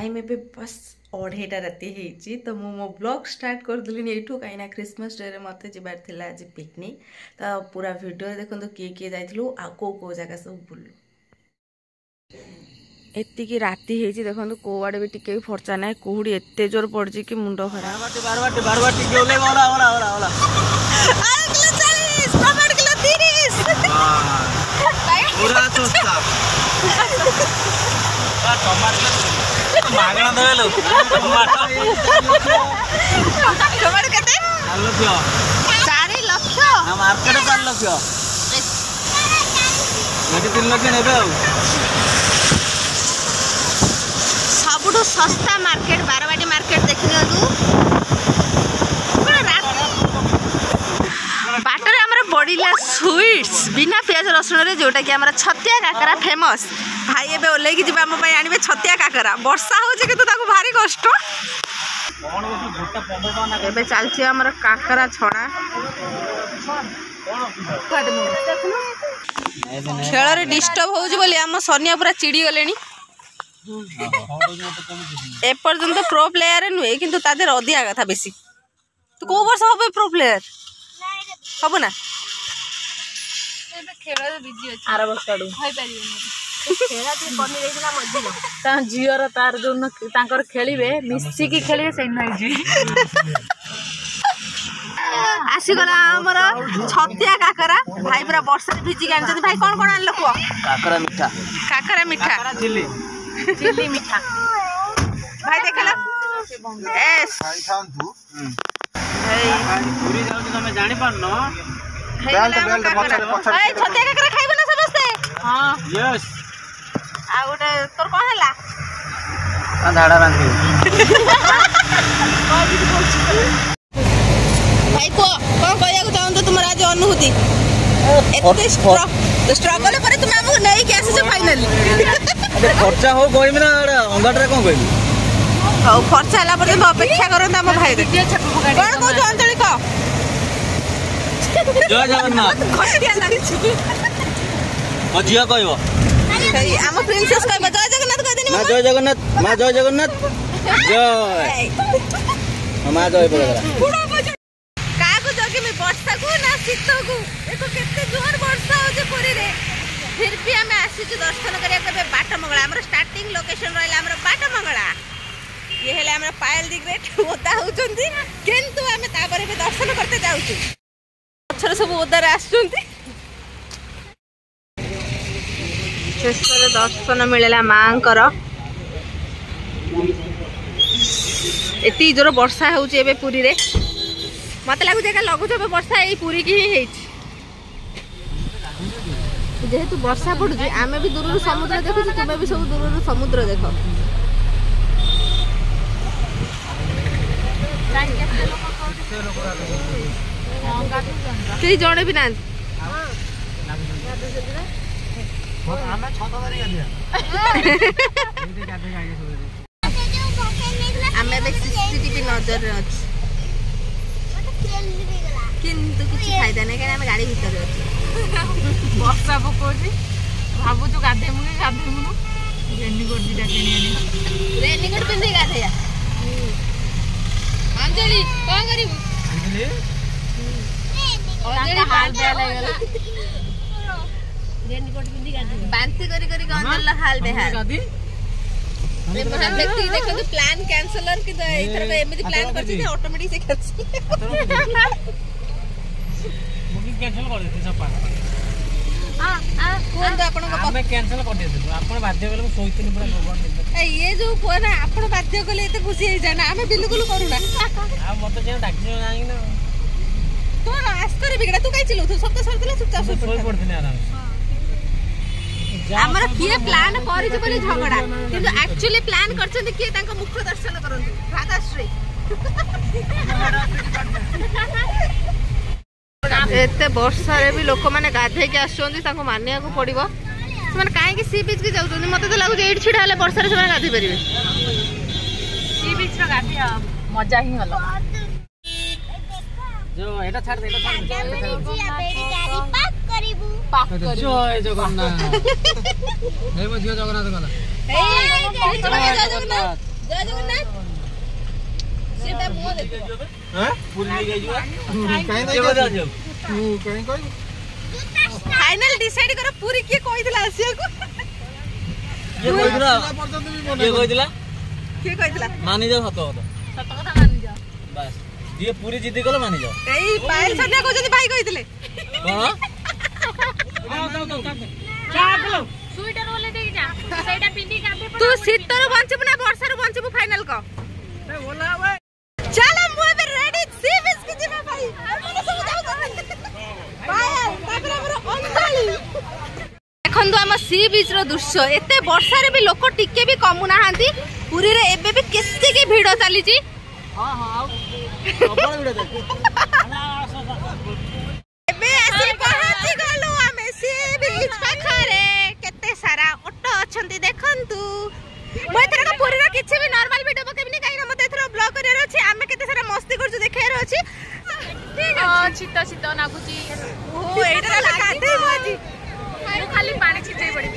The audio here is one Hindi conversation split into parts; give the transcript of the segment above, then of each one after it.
टाइम एबे बस 2:30 राति होती तो मो ब्लॉग स्टार्ट करदेली एठू कहीं क्रिसमस डे रे मते जिबार थिला आज पिकनिक तो पूरा वीडियो देखो किए किए जाइलु आ को जगह सब बुलु एतिकी राति होती देखो को आड़े भी टिके फर्चा ना कुहुड़ी एते जोर पड़ी कि मुंड खराब मागणा देवेलो टमाटर केते 4 लाख ना मार्केट 4 लाख एटी 3 लाख नेबे सबुठु सस्ता मार्केट बारवाटी मार्केट देखि दियु बाटर हमर बड़ीला स्वीट्स बिना प्याज रसुण रे जोटा कि हमर छतिया काकरा फेमस भाई एबे ओले कि जिबा हम आनिबे छतिया काकरा वर्षा हो जे कि तो ताको भारी कष्ट एबे चलछि हमर काकरा छड़ा खेल रे डिस्टर्ब हो जे बोली हम सोनिया पूरा चिड़ी गलेनी ए पर्यंत प्रो प्लेयर नुहे किंतु तादेर अधिया कथा बेसी तू को वर्ष होबे प्रो प्लेयर हबो ना एबे खेल रे बिजी अछि आर वर्ष आडू होई परियो खेला जे बनी रहिला मझिलो ता जियर तार जोन तांकर खेलिबे मिसी की खेलिबे सेन नाही जी आसी गला हमर छतिया काकरा भाई पूरा वर्षा भिजी गान जदी भाई कोन कोन आनलो को काकरा मीठा काकरा चिल्ली चिल्ली मीठा भाई देखला एस खाई खान तू पूरी जाउ तमे जानि पारनो बेल्ट पछड़ ए छतिया काकरा खाइबो ना समस्ते हां यस आ गोटे तोर कोन हला आ धाड़ा बांधी भाई को कोन कहया को चाहन तो तुम्हारा आज अनुभूति एते स्ट्रगल पर तुम हमको नहीं के आसे फाइनली अरे खर्चा हो कोइम ना अंगाट रे कोन कोइम औ खर्चा हला पर अपेक्षा करन हम भाई कोन को अंजलि को जय जगन्नाथ खटिया लागी छु मजिया कहबो सही हम प्रिंसेस कहबो जय जगन्नाथ कह देनी मां जय जगन्नाथ जय मां जय पड़ेगा का को जगे में वर्षा को ना शीत को देखो केते जोर वर्षा हो जे पुरी रे फिर भी हम आसी छु दर्शन करिया के बाट मंगला हमर स्टार्टिंग लोकेशन रहला हमर बाट मंगला ये हेले हमर पायल दिग्रेट ओदा होचंदी किंतु हम तापर भी दर्शन करते जाउ छु अक्षर सब ओदार आछुंती शेषरे दर्शन मिलेला मांकर एती जोर वर्षा होउची एबे पुरी रे मत लागु जे का लगु छबे वर्षा एई पुरी की ही हेची जेहेतु वर्षा पड़ुची आमे भी दूर समुद्र देखु तुमे भी सब दूर समुद्र देखो कई जणे भी ना आमे बे सीसीटीवी नजर रे अछि किंतु किछि फायदा नै कारण हम गाड़ी भीतर अछि वर्षा पकोजी भाबु जो गाधे मुनु रेनकोट दिटा केनी आनी रेनकोट पिंदी गाधेया अंजलि कोन करिबु अंजलि हाल बेहाल लागला रेनकोट पिंदी गाधे बांती करी करी अंजलि हाल बेहाल व्यक्ति देखो तो प्लान कैंसलर कि इधर का एमदी प्लान करछि जे ऑटोमेटिक से कैंसिल बुकिंग कैंसिल कर देते सब हां कोन तो आपण को हमें कैंसिल कर देते आपण बाध्य गेले सोइतनी पूरा गोबर ए ये जो कोना आपण बाध्य गेले एते खुशी हे जाना हमें बिल्कुल करूना आ मत जे डाक्टर जाई ना तो आस कर बिगड़ा तू काई चिलौ तू सब तो सरतला चुपचाप सोई पड़थिने आराम हमरा किए प्लान करि जे बोली झगड़ा किंतु एक्चुअली प्लान करछन किए तांको मुख्य दर्शन करन राधा श्री एते वर्षा रे भी लोक माने गाधे के आछोंदी तांको मानिया को पड़िबो माने काहे कि सी बीच के जाउछोंदी मते तो लागु जे एडी छिडा हले वर्षा रे से माने गाधे परिबे सी बीच रो गाधे मजा ही हलो जो एटा छाड़ दे पाक करी जय जगन्नाथ हे मझिया जगन्नाथ गला हे जय जगन्नाथ जय जगन्नाथ सीधा मुंह देखो हैं पूरी ले गई जुआ कहीं नहीं कहीं कोई फाइनल डिसाइड करो पूरी के कोइ दिला आसिया को ये कोई दिला के कोइ दिला मानी जाओ सत कथा मानि जा बस ये पूरी जिद्दी कलो मानी जाओ एई पायल सन्या को जदी भाई कहि दिले कोन स्वेटर वाले देख जा सेटा पिंडी काबे तू शीतर बंचबु ना वर्षा रो बंचबु फाइनल को ए बोला ओए चल मु बे रेडी सी बीच के जिमा भाई माने सब जाऊ पायल तापर हमर अंधाली देखंदो हम सी बीच रो दृश्य एते वर्षा रे भी लोक टिके भी कमु नाहांती पुरी रे एबे भी केते की भीड़ चली जी हां हां अपन वीडियो देख एबे आसी पहुंची गलो हमें सी बीच पाखरे केते सारा ऑटो अछंती देखंतु मैं तेरा पूरी रो किछि भी नॉर्मल वीडियो पकेबी नि काई न मते थरो ब्लॉग करियर अछि हमें केते सारा मस्ती करछु देखायर अछि ठीक अछि चित्त चित्त नागुची ओ एटा ला काटे मोजी मु खाली पानी छिटै पड़ी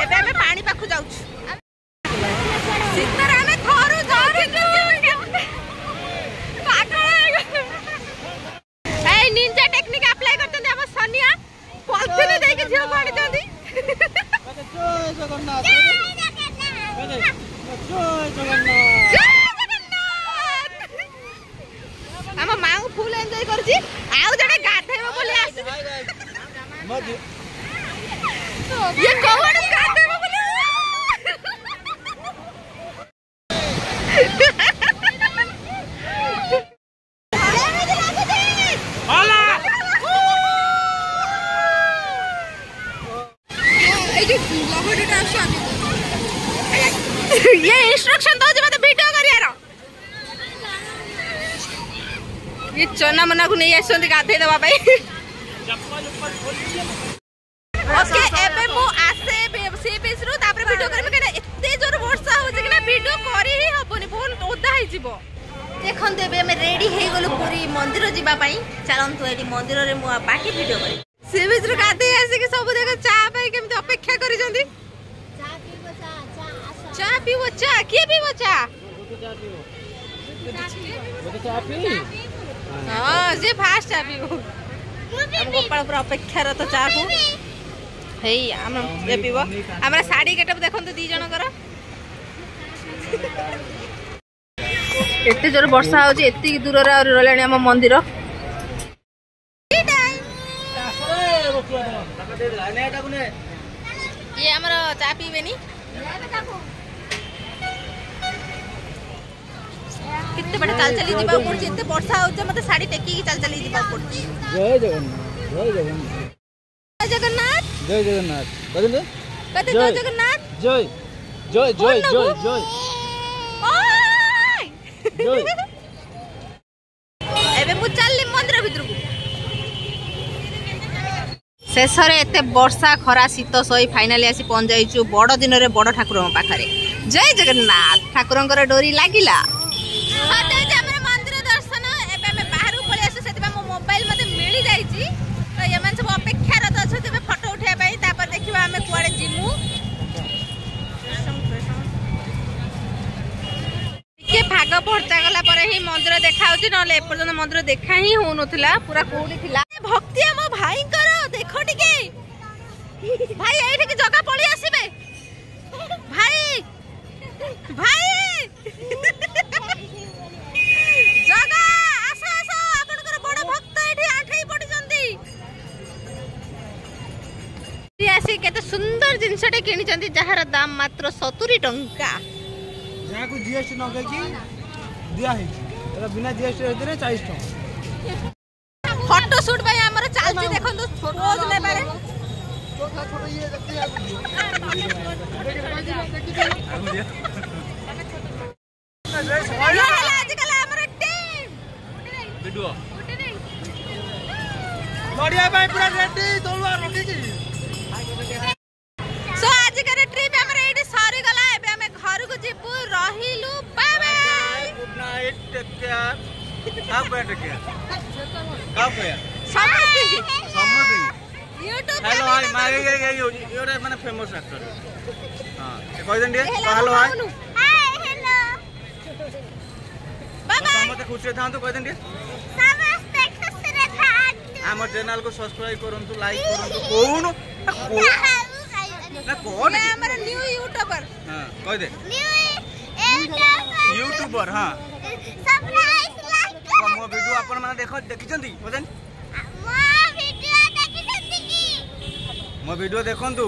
एबे हमें पानी पाखु जाउछु सितर हमें थोरु जाउछु ए निंजा टेक्निक अप्लाई करतन हम सोनिया पॉलिथिन दे के झियो पानी जंदी जय जगन्नाथ जय जगन्नाथ हम माऊ फुल एन्जॉय करछि आउ जडे गाधेबो बोली आसी मत ये कोहण गाधेबो बोली होला ये इंस्ट्रक्शन दो मत वीडियो करियार ये चना मना को नहीं आसंती गाधे देबा भाई ओके एबे मु आसे सी बीच रु तापर वीडियो करबे केना एते जोर वर्षा हो जे केना वीडियो करी ही हबनी बहुत ओदा ही जीवो देखन देबे हम रेडी हे गेलो पूरी मंदिर जीवा पई चलंतु एडी मंदिर रे मु बाकी वीडियो करी सी बीच रु गाधे आसे के सब देखो चा पई केमते अपेक्षा करी जंदी चा पीवो चा के पीवो चा चा पी हां जे फास्ट चा पीवो हम गोपाल पर अपेक्षा रत चा को हेई हम जे पीवो हमरा साड़ी गेटअप देखन तो दी जण करो एते जोर वर्षा हो जे एते दूर रे रहलानी हम मंदिर ये हमरा चा पीबेनी कितने बड़े चाल चली जीवा पड़ जे वर्षा हो मते साड़ी टेकी की चाल चली जीवा पड़ जय जगन्नाथ जय जगन्नाथ जय जगन्नाथ जय जगन्नाथ बदले कते जय जगन्नाथ जय जय जय जय जय ओय एबे मु चलली मंदिर भितर को शेषरे एते वर्षा खरा शीत सही फाइनली आसी पहुंच जाइछु बड़ दिन रे बड़ ठाकुर पाखरे जय जगन्नाथ ठाकुरंकर डोरी लागिला मंदिर दर्शन एबे हम बाहर पळे आसु सेतिबा मो मोबाइल मते मिली जाइछि तो यमन सब अपेक्षा रत अछि तेबे फोटो उठे पई तापर देखिबा हम कुआडे जिमु के भाग पहुंचा गला पर ही मंदिर देखा होछि नले एपर्यंत मंदिर देखा ही हो नथिला पूरा कोडी थिला भक्ति हम भाई कर देखो टिके भाई एठी के जगह पळी आसीबे भाई भाई जगह आसा आसा आपनकर बड़ भक्त एठी आठई पडी जंदी आसी केते सुंदर जिंसटे किनि जंदी जहार दाम मात्र 70 टंका जहाँ को जीएसटी न की दिया है एला बिना जीएसटी होते 40 टका फोटो शूट भाई हमर चालची देखन तो पोज ले पारे छोटा ये देखते हैं आजकल हमर टीम वीडियो बढ़िया भाई पूरा रेडी तोलवा रखी की सो आज करे ट्रिप हमर एडी सरी गला एबे हम घर को जिबु रहिलु bye bye good night take care कब बैठ गया कब गया समझ YouTube हेलो हाय मागे गए ये माने फेमस एक्टर हां कह देन हेलो हाय हाय हेलो समस्त खुशी था तो कहते आम चैनल को सब्सक्राइब करंतु लाइक करंतु कौन ना कौन हमर न्यू यूट्यूबर हां कह दे यूट्यूबर हां मो वीडियो अपन माने देखि चंदी बदन मो वीडियो देखंतु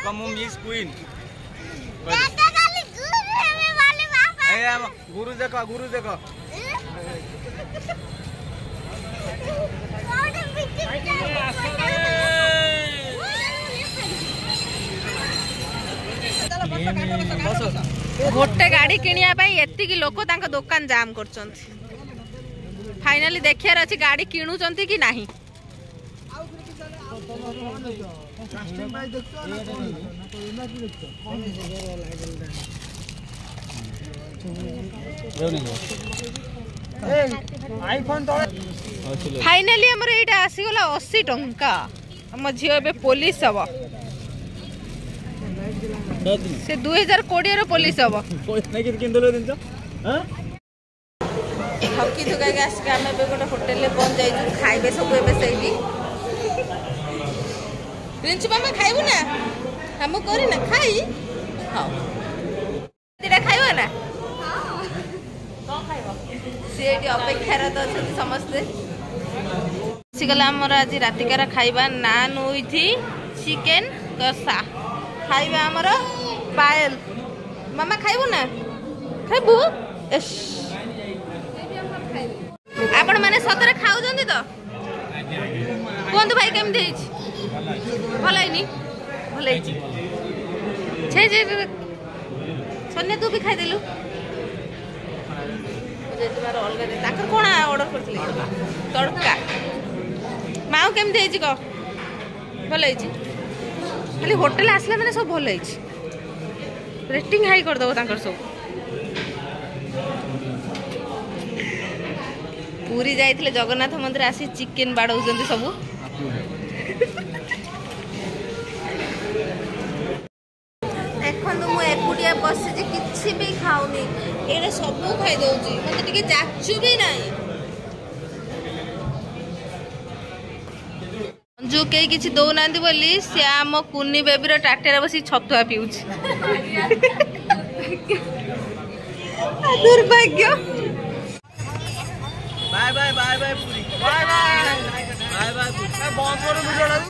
कम मिस क्वीन गुरु देखो गोटे गाड़ी किनिया पाई एतिकी लोक तांका दुकान जाम करचंती फाइनली देखियार अछि गाड़ी किणुचंती कि नाही फाइनली हमर एटा आसी गला 80 टंका हम झियो बे पुलिस हबो से 2020 रो पुलिस हबो नहीं कि किंदलो दिन हां हकी दुगा गैस के हमें बे गोटे होटल ले पहुंच जाई खाइबे सब एबे सही प्रिंस मामा खाइबू ना हम करी ना खाई हां तीटा खाइबो ना हां खाइबो सेठी अपेक्षा रे तो समस्त सिगला हमर आज रातिकार खाइबा नान विथ चिकन कसा खाइबा हमर पायल मामा खाइबू ना खाइबू एस आपण माने सतरे खाउ जंदी तो कोन भाई केम देछ भलाइनी भलाइची छे जे सोन्या तू भी खाइ देलु जे तुम्हारा अलग दे ताकर कोन ऑर्डर करथली तड़का माऊ केम देछ को भलाइची खाली होटल आसला माने सब भलाइची रेटिंग हाई कर दबो ताकर सब पूरी जाइथिले जगन्नाथ मंदिर आसी चिकन बाडौजंती सब देखो मु एकुटिया बसी जे किछि भी खाउनी एरे सब खाइ दउची मते टिके जाचु भी नाही जो के किछि दौ नांदी बोली श्याम कुन्नी बेबी रो टाटेरा बसी छतुआ पिउची दुर्भाग्य बाय बाय पूरी बाय बाय पूरी बंद करू